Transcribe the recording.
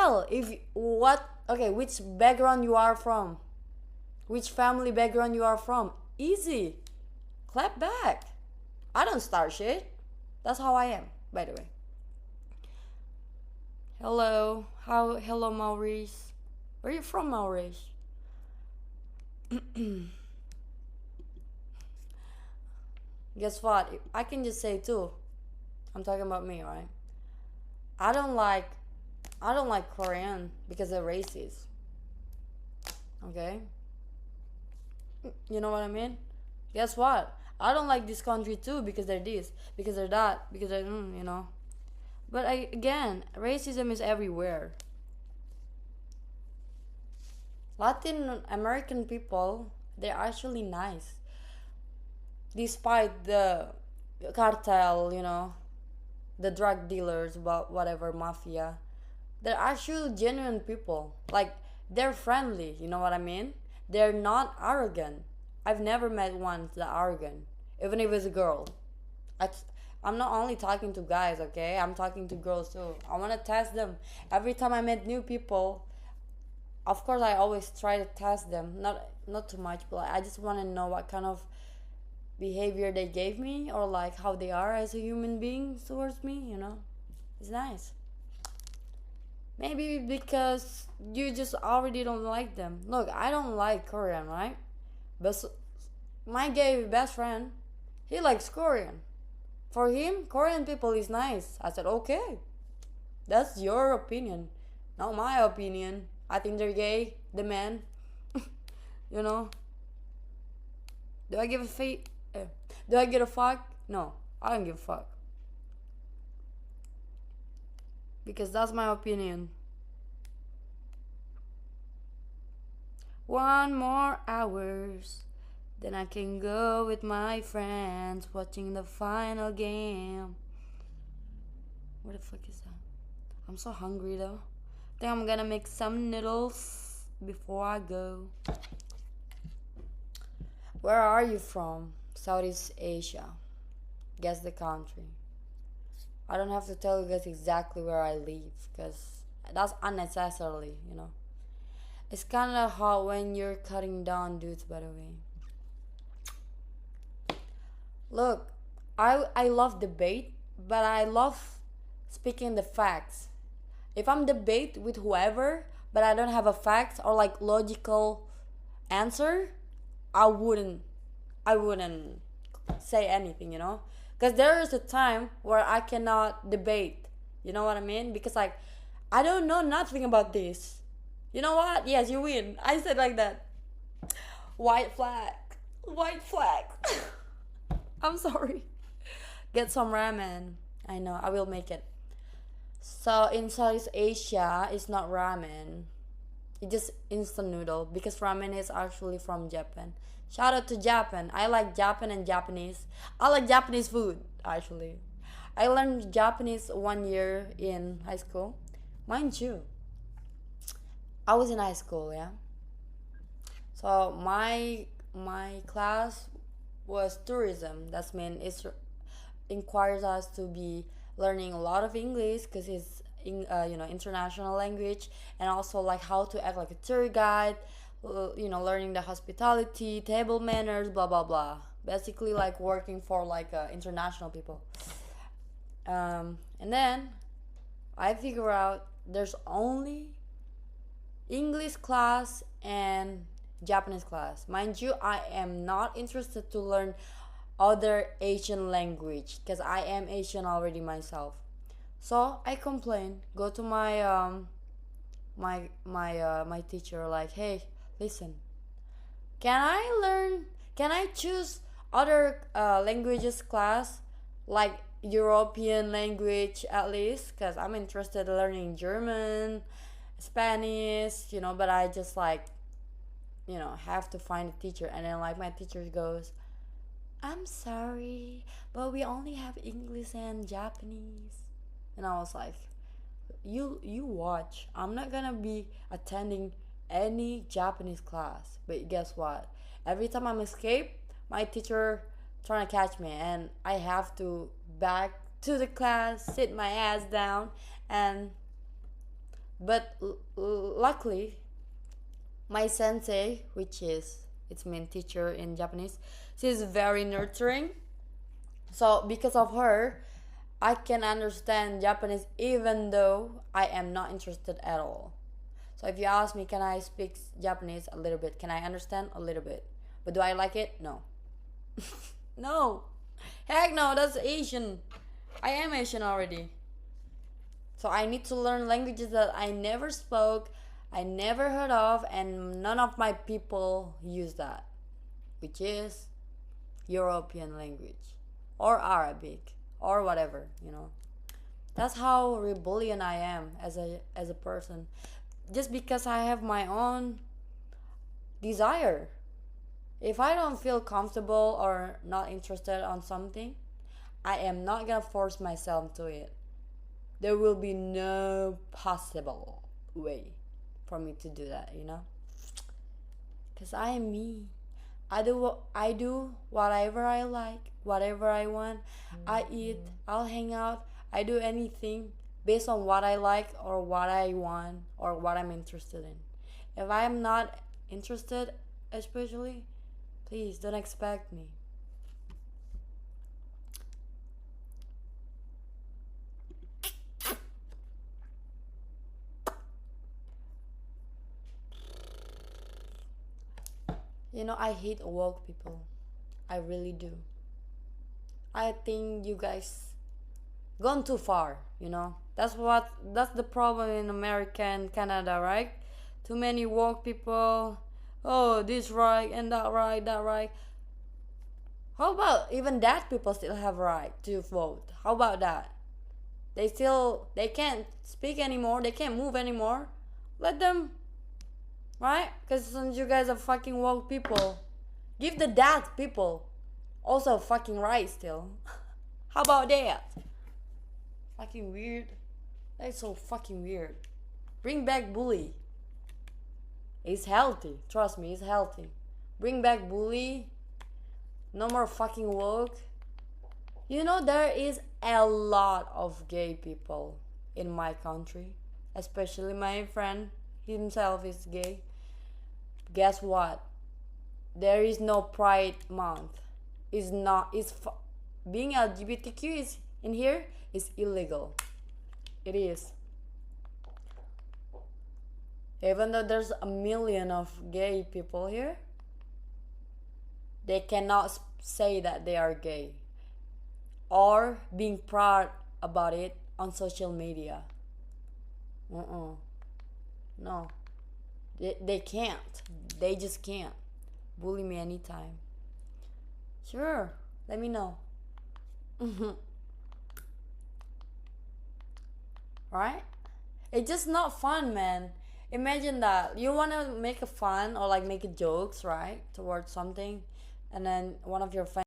tell if what okay, which background you are from, which family background you are from. Easy. Clap back. I don't start shit. That's how I am, by the way. Hello. Hello, Maurice. Where are you from, Maurice? Guess what? I can just say too. I'm talking about me, right? I don't like I don't like Korean because they're racist. Okay? You know what I mean? Guess what? I don't like this country too because they're this, because they're that, because they're you know. But again, racism is everywhere. Latin American people, they're actually nice, despite the cartel, the drug dealers, whatever mafia. They're actually genuine people. Like they're friendly. You know what I mean? They're not arrogant. I've never met one that arrogant, even if it's a girl. I, I'm not only talking to guys, okay? I'm talking to girls too. I want to test them. Every time I met new people, of course I always try to test them. Not too much, but I just want to know what kind of behavior they gave me, or like how they are as a human being towards me. It's nice. Maybe because you just already don't like them. Look, I don't like Korean, right? But my gay best friend, he likes Korean. For him, Korean people is nice. I said, okay, that's your opinion, not my opinion. I think they're gay, the men. you know. Do I give a Do I give a fuck? No, I don't give a fuck. Because that's my opinion. One more hours, then I can go with my friends watching the final game. What the fuck is that? I'm so hungry though. I think I'm gonna make some noodles before I go. Where are you from? Southeast Asia. Guess the country. I don't have to tell you guys exactly where I live because that's unnecessarily. It's kind of hard when you're cutting down dudes, by the way. Look, I love debate, but I love speaking the facts. If I'm debate with whoever, but I don't have a fact or like logical answer, I wouldn't I wouldn't say anything. Because there is a time where I cannot debate. You know what I mean? Because like I don't know nothing about this. You know what? Yes, you win. I said like that. White flag. White flag. I'm sorry. Get some ramen. I know, I will make it. So in Southeast Asia, it's not ramen. It's just instant noodle because ramen is actually from Japan. Shout out to Japan. I like Japan and Japanese. I like Japanese food actually. I learned Japanese 1 year in high school. Mind you, I was in high school, yeah. So my class was tourism. That's mean it requires us to be learning a lot of English because it's international language, and also like how to act like a tour guide. Learning the hospitality, table manners, blah blah blah. Basically, like working for like international people. And then I figure out there's only English class and Japanese class. Mind you, I am not interested to learn other Asian language because I am Asian already myself. So I complain, go to my teacher like, hey, listen, can I choose other languages class like European language at least, because I'm interested in learning German, Spanish, but I just like have to find a teacher. And then like my teacher goes, I'm sorry, but we only have English and Japanese. And I was like, you watch, I'm not gonna be attending any Japanese class. But guess what, every time I'm escape, my teacher trying to catch me, and I have to back to the class, sit my ass down, and But luckily, my sensei, which is its main teacher in Japanese, she's very nurturing. So because of her, I can understand Japanese even though I am not interested at all. So if you ask me, can I speak Japanese a little bit? Can I understand a little bit? But do I like it? No. No. Heck no, that's Asian. I am Asian already. So I need to learn languages that I never spoke, I never heard of, and none of my people use that, which is European language or Arabic or whatever. That's how rebellion I am as a person. Just because I have my own desire. If I don't feel comfortable or not interested on something, I am not gonna force myself to it. There will be no possible way for me to do that. Cause I am me. I do whatever I like, whatever I want. I eat, I'll hang out, I do anything based on what I like or what I want or what I'm interested in. If I'm not interested, especially, please don't expect me. I hate woke people. I really do. I think you guys gone too far. That's the problem in America and Canada, right? Too many woke people. Oh, this right and that right, that right. How about even that people still have right to vote? How about that? They can't speak anymore, they can't move anymore. Let them, right? Because since you guys are fucking woke people, give the that people also fucking right still. How about that? Fucking weird. That's so fucking weird. Bring back bully. It's healthy. Trust me, it's healthy. Bring back bully. No more fucking woke. There is a lot of gay people in my country, especially my friend himself is gay. Guess what? There is no Pride Month. Is not is being LGBTQ is in here is illegal. It is. Even though there's a million of gay people here, they cannot say that they are gay or being proud about it on social media. No, they can't. They just can't. Bully me anytime. Sure, let me know. Right? It's just not fun, man. Imagine that you wanna make a fun or like make a jokes, right, towards something, and then one of your friends